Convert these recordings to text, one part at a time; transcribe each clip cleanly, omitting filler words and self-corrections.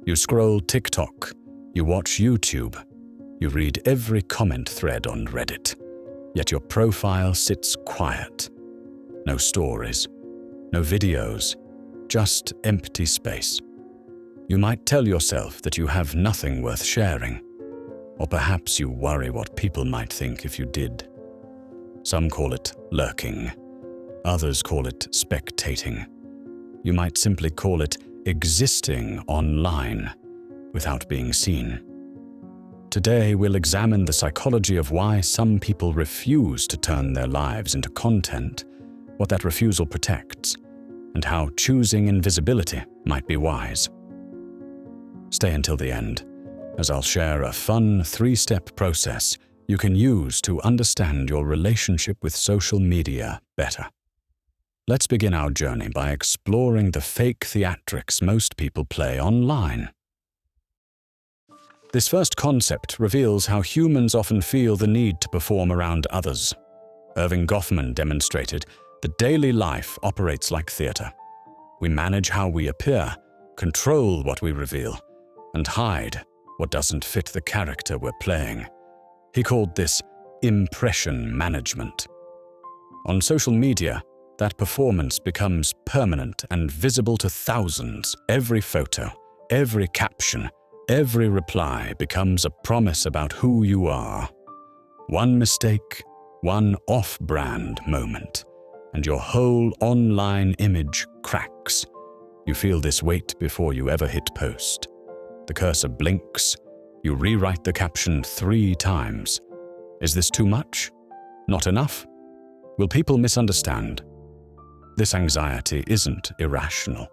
You scroll TikTok, you watch YouTube, you read every comment thread on Reddit, yet your profile sits quiet. No stories, no videos, just empty space. You might tell yourself that you have nothing worth sharing, or perhaps you worry what people might think if you did. Some call it lurking, others call it spectating. You might simply call it existing online without being seen. Today, we'll examine the psychology of why some people refuse to turn their lives into content, what that refusal protects, and how choosing invisibility might be wise. Stay until the end, as I'll share a fun 3-step process you can use to understand your relationship with social media better. Let's begin our journey by exploring the fake theatrics most people play online. This first concept reveals how humans often feel the need to perform around others. Erving Goffman demonstrated that daily life operates like theater. We manage how we appear, control what we reveal, and hide what doesn't fit the character we're playing. He called this impression management. On social media, that performance becomes permanent and visible to thousands. Every photo, every caption, every reply becomes a promise about who you are. One mistake, one off-brand moment, and your whole online image cracks. You feel this weight before you ever hit post. The cursor blinks. You rewrite the caption 3 times. Is this too much? Not enough? Will people misunderstand? This anxiety isn't irrational.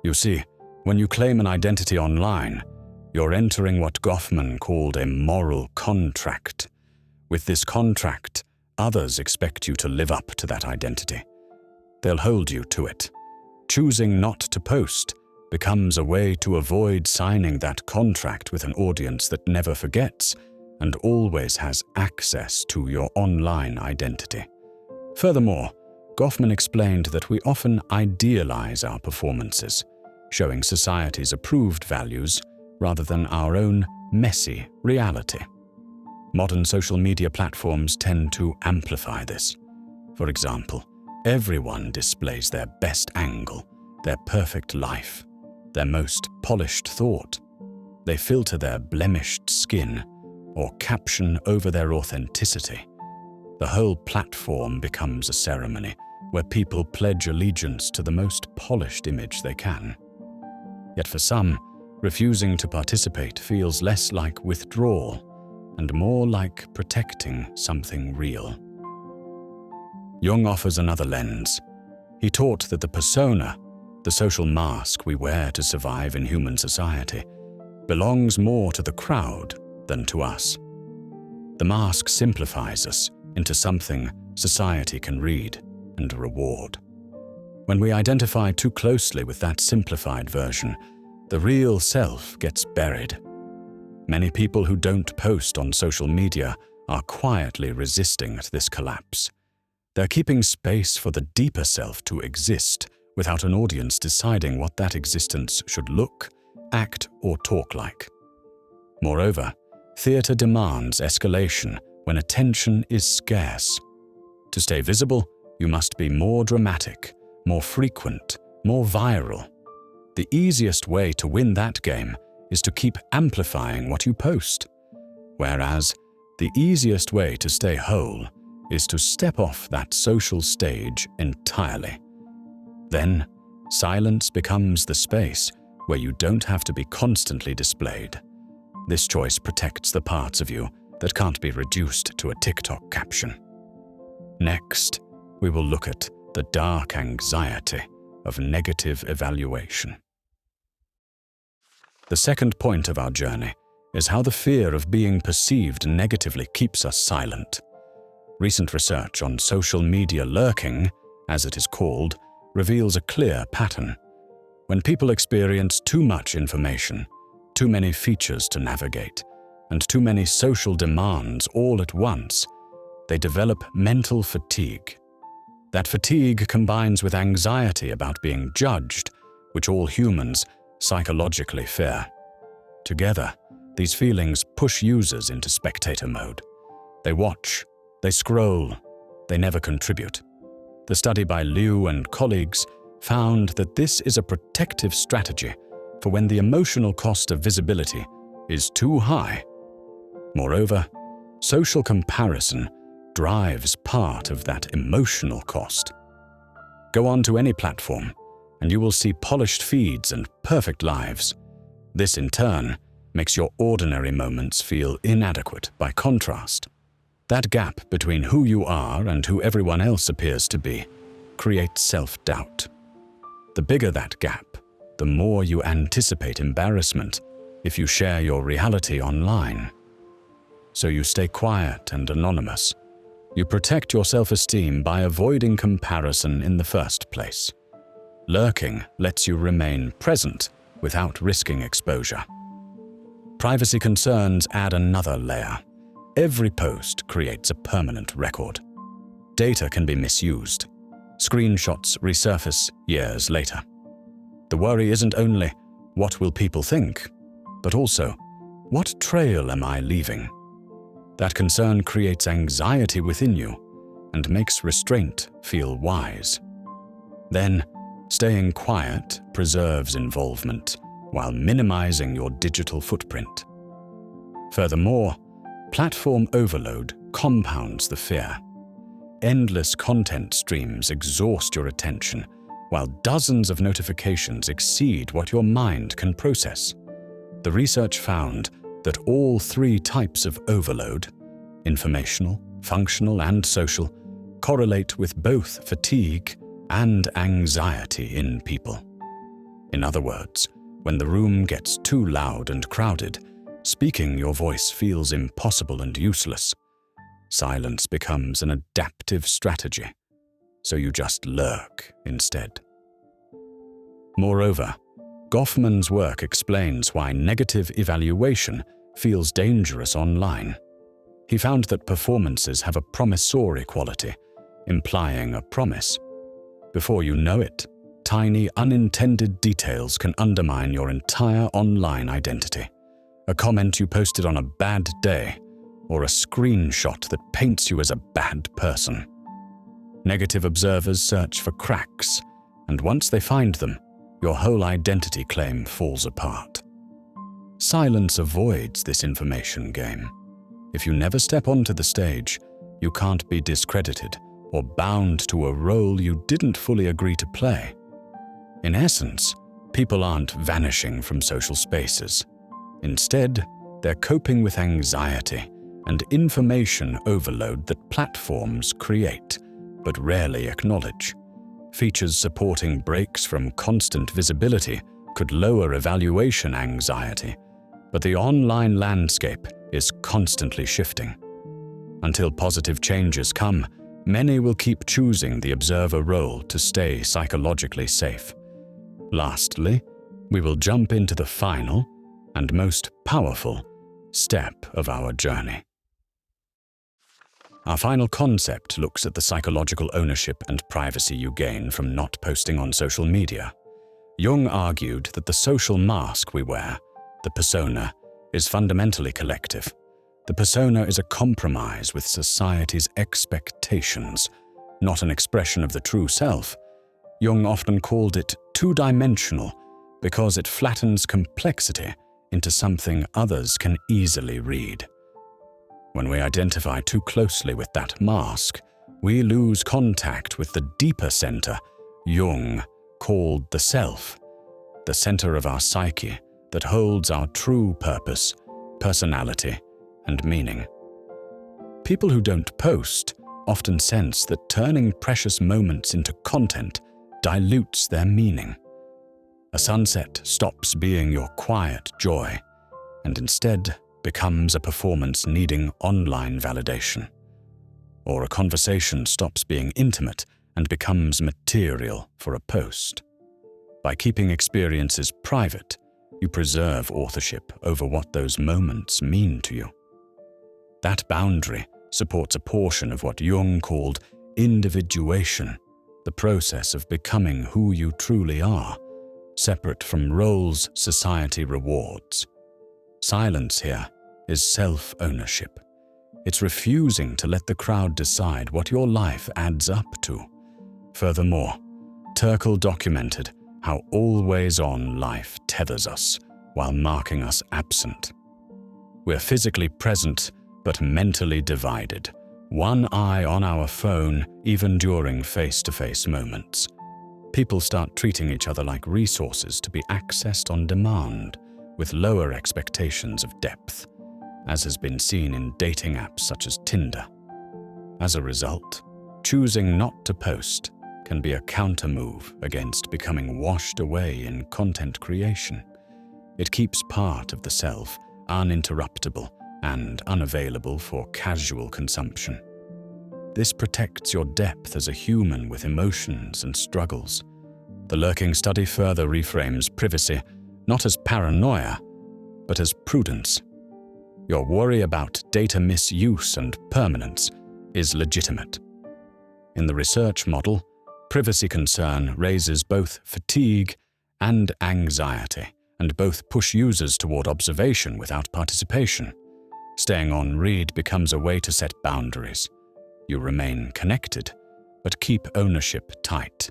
You see, when you claim an identity online, you're entering what Goffman called a moral contract. With this contract, others expect you to live up to that identity. They'll hold you to it. Choosing not to post becomes a way to avoid signing that contract with an audience that never forgets and always has access to your online identity. Furthermore, Goffman explained that we often idealize our performances, showing society's approved values rather than our own messy reality. Modern social media platforms tend to amplify this. For example, everyone displays their best angle, their perfect life, their most polished thought. They filter their blemished skin or caption over their authenticity. The whole platform becomes a ceremony where people pledge allegiance to the most polished image they can. Yet for some, refusing to participate feels less like withdrawal and more like protecting something real. Jung offers another lens. He taught that the persona, the social mask we wear to survive in human society, belongs more to the crowd than to us. The mask simplifies us into something society can read and reward. When we identify too closely with that simplified version, the real self gets buried. Many people who don't post on social media are quietly resisting this collapse. They're keeping space for the deeper self to exist without an audience deciding what that existence should look, act, or talk like. Moreover, theater demands escalation when attention is scarce. To stay visible, you must be more dramatic, more frequent, more viral. The easiest way to win that game is to keep amplifying what you post, whereas the easiest way to stay whole is to step off that social stage entirely. Then, silence becomes the space where you don't have to be constantly displayed. This choice protects the parts of you that can't be reduced to a TikTok caption. Next, we will look at the dark anxiety of negative evaluation. The second point of our journey is how the fear of being perceived negatively keeps us silent. Recent research on social media lurking, as it is called, reveals a clear pattern. When people experience too much information, too many features to navigate, and too many social demands all at once, they develop mental fatigue. That fatigue combines with anxiety about being judged, which all humans psychologically fear. Together, these feelings push users into spectator mode. They watch, they scroll, they never contribute. The study by Liu and colleagues found that this is a protective strategy for when the emotional cost of visibility is too high. Moreover, social comparison drives part of that emotional cost. Go on to any platform, and you will see polished feeds and perfect lives. This, in turn, makes your ordinary moments feel inadequate by contrast. That gap between who you are and who everyone else appears to be creates self-doubt. The bigger that gap, the more you anticipate embarrassment if you share your reality online. So you stay quiet and anonymous. You protect your self-esteem by avoiding comparison in the first place. Lurking lets you remain present without risking exposure. Privacy concerns add another layer. Every post creates a permanent record. Data can be misused. Screenshots resurface years later. The worry isn't only, what will people think, but also, what trail am I leaving? That concern creates anxiety within you and makes restraint feel wise. Then, staying quiet preserves involvement while minimizing your digital footprint. Furthermore, platform overload compounds the fear. Endless content streams exhaust your attention, while dozens of notifications exceed what your mind can process. The research found that all three types of overload, informational, functional, and social, correlate with both fatigue and anxiety in people. In other words, when the room gets too loud and crowded, speaking your voice feels impossible and useless. Silence becomes an adaptive strategy, so you just lurk instead. Moreover, Goffman's work explains why negative evaluation feels dangerous online. He found that performances have a promissory quality, implying a promise. Before you know it, tiny unintended details can undermine your entire online identity. A comment you posted on a bad day, or a screenshot that paints you as a bad person. Negative observers search for cracks, and once they find them, your whole identity claim falls apart. Silence avoids this information game. If you never step onto the stage, you can't be discredited or bound to a role you didn't fully agree to play. In essence, people aren't vanishing from social spaces. Instead, they're coping with anxiety and information overload that platforms create, but rarely acknowledge. Features supporting breaks from constant visibility could lower evaluation anxiety, but the online landscape is constantly shifting. Until positive changes come, many will keep choosing the observer role to stay psychologically safe. Lastly, we will jump into the final and most powerful step of our journey. Our final concept looks at the psychological ownership and privacy you gain from not posting on social media. Jung argued that the social mask we wear, the persona, is fundamentally collective. The persona is a compromise with society's expectations, not an expression of the true self. Jung often called it two-dimensional because it flattens complexity into something others can easily read. When we identify too closely with that mask, we lose contact with the deeper center Jung called the self, the center of our psyche that holds our true purpose, personality, and meaning. People who don't post often sense that turning precious moments into content dilutes their meaning. A sunset stops being your quiet joy and instead becomes a performance needing online validation. Or a conversation stops being intimate and becomes material for a post. By keeping experiences private, you preserve authorship over what those moments mean to you. That boundary supports a portion of what Jung called individuation, the process of becoming who you truly are, separate from roles society rewards. Silence here is self-ownership. It's refusing to let the crowd decide what your life adds up to. Furthermore, Turkle documented how always-on life tethers us while marking us absent. We're physically present but mentally divided, one eye on our phone even during face-to-face moments. People start treating each other like resources to be accessed on demand, with lower expectations of depth, as has been seen in dating apps such as Tinder. As a result, choosing not to post can be a counter-move against becoming washed away in content creation. It keeps part of the self uninterruptible and unavailable for casual consumption. This protects your depth as a human with emotions and struggles. The Lurking study further reframes privacy not as paranoia, but as prudence. Your worry about data misuse and permanence is legitimate. In the research model, privacy concern raises both fatigue and anxiety, and both push users toward observation without participation. Staying on read becomes a way to set boundaries. You remain connected, but keep ownership tight.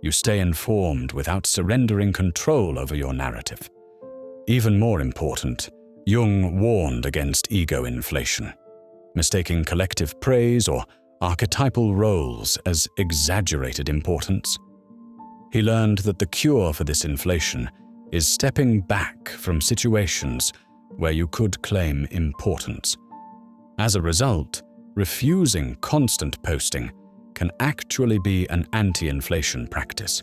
You stay informed without surrendering control over your narrative. Even more important, Jung warned against ego inflation, mistaking collective praise or archetypal roles as exaggerated importance. He learned that the cure for this inflation is stepping back from situations where you could claim importance. As a result, refusing constant posting can actually be an anti-inflation practice.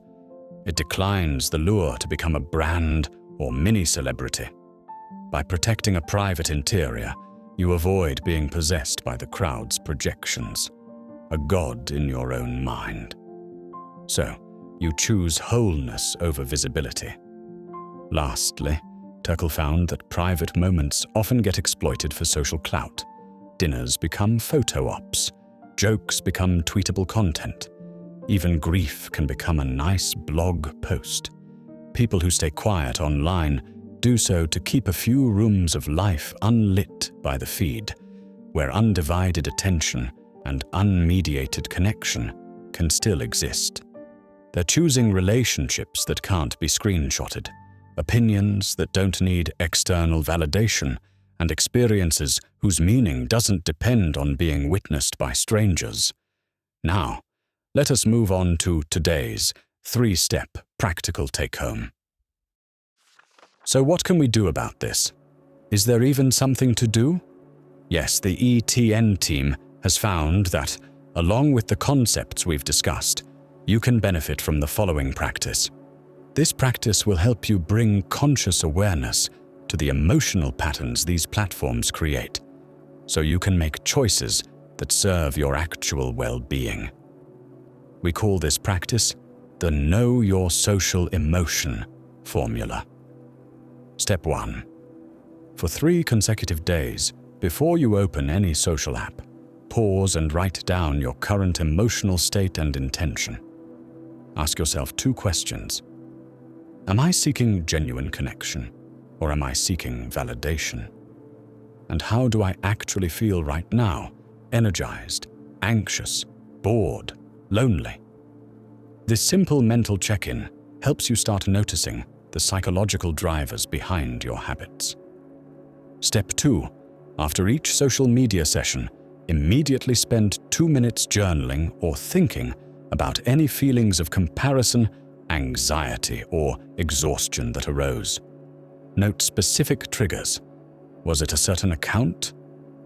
It declines the lure to become a brand or mini-celebrity. By protecting a private interior, you avoid being possessed by the crowd's projections, a god in your own mind. So, you choose wholeness over visibility. Lastly, Turkle found that private moments often get exploited for social clout. Dinners become photo ops, jokes become tweetable content. Even grief can become a nice blog post. People who stay quiet online do so to keep a few rooms of life unlit by the feed, where undivided attention and unmediated connection can still exist. They're choosing relationships that can't be screenshotted, opinions that don't need external validation, and experiences whose meaning doesn't depend on being witnessed by strangers. Now, let us move on to today's 3-step practical take-home. So what can we do about this? Is there even something to do? Yes, the ETN team has found that, along with the concepts we've discussed, you can benefit from the following practice. This practice will help you bring conscious awareness to the emotional patterns these platforms create, so you can make choices that serve your actual well-being. We call this practice the Know Your Social Emotion formula. Step 1. For 3 consecutive days, before you open any social app, pause and write down your current emotional state and intention. Ask yourself 2 questions. Am I seeking genuine connection, or am I seeking validation? And how do I actually feel right now? Energized, anxious, bored, lonely? This simple mental check-in helps you start noticing the psychological drivers behind your habits. Step 2. After each social media session, immediately spend 2 minutes journaling or thinking about any feelings of comparison, anxiety, or exhaustion that arose. Note specific triggers. Was it a certain account?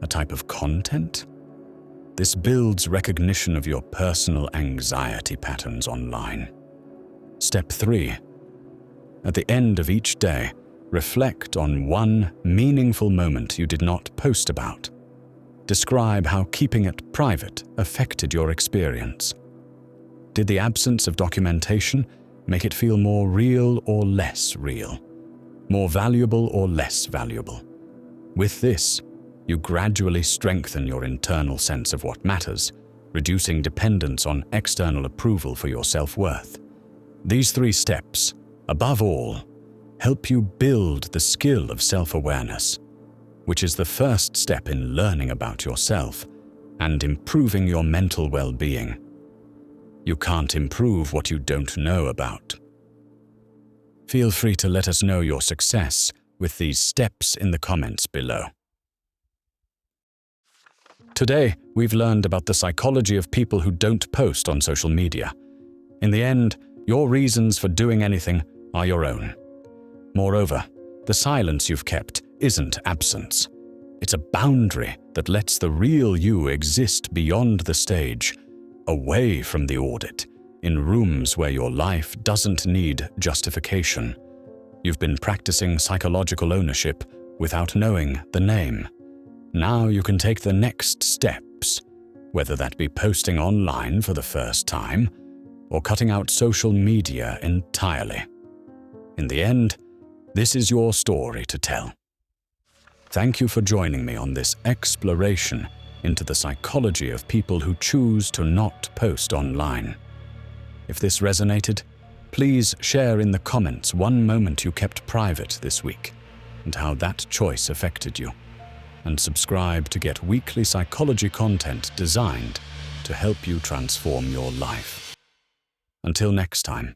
A type of content? This builds recognition of your personal anxiety patterns online. Step 3. At the end of each day, reflect on one meaningful moment you did not post about. Describe how keeping it private affected your experience. Did the absence of documentation make it feel more real or less real? More valuable or less valuable? With this, you gradually strengthen your internal sense of what matters, reducing dependence on external approval for your self-worth. These 3 steps, above all, help you build the skill of self-awareness, which is the first step in learning about yourself and improving your mental well-being. You can't improve what you don't know about. Feel free to let us know your success with these steps in the comments below. Today, we've learned about the psychology of people who don't post on social media. In the end, your reasons for doing anything are your own. Moreover, the silence you've kept isn't absence. It's a boundary that lets the real you exist beyond the stage, away from the audit, in rooms where your life doesn't need justification. You've been practicing psychological ownership without knowing the name. Now you can take the next steps, whether that be posting online for the first time or cutting out social media entirely. In the end, this is your story to tell. Thank you for joining me on this exploration into the psychology of people who choose to not post online. If this resonated, please share in the comments one moment you kept private this week and how that choice affected you. And subscribe to get weekly psychology content designed to help you transform your life. Until next time.